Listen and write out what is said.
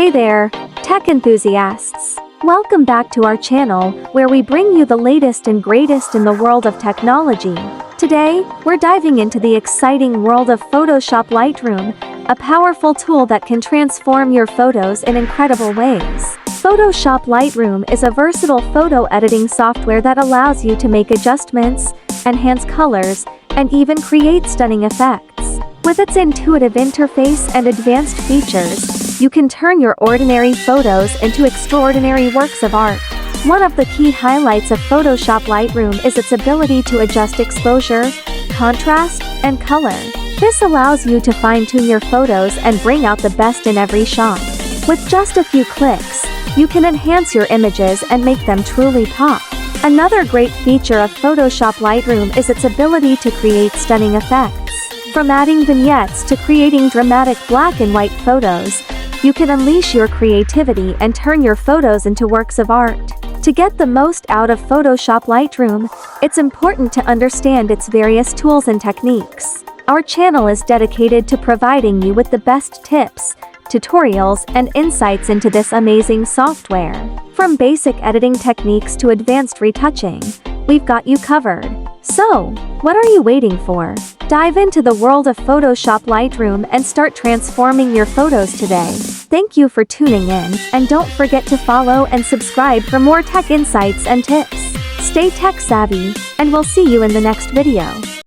Hey there, tech enthusiasts! Welcome back to our channel, where we bring you the latest and greatest in the world of technology. Today, we're diving into the exciting world of Photoshop Lightroom, a powerful tool that can transform your photos in incredible ways. Photoshop Lightroom is a versatile photo editing software that allows you to make adjustments, enhance colors, and even create stunning effects. With its intuitive interface and advanced features, you can turn your ordinary photos into extraordinary works of art. One of the key highlights of Photoshop Lightroom is its ability to adjust exposure, contrast, and color. This allows you to fine-tune your photos and bring out the best in every shot. With just a few clicks, you can enhance your images and make them truly pop. Another great feature of Photoshop Lightroom is its ability to create stunning effects. From adding vignettes to creating dramatic black and white photos, you can unleash your creativity and turn your photos into works of art. To get the most out of Photoshop Lightroom, it's important to understand its various tools and techniques. Our channel is dedicated to providing you with the best tips, tutorials, and insights into this amazing software. From basic editing techniques to advanced retouching, we've got you covered. So, what are you waiting for? Dive into the world of Photoshop Lightroom and start transforming your photos today. Thank you for tuning in, and don't forget to follow and subscribe for more tech insights and tips. Stay tech savvy, and we'll see you in the next video.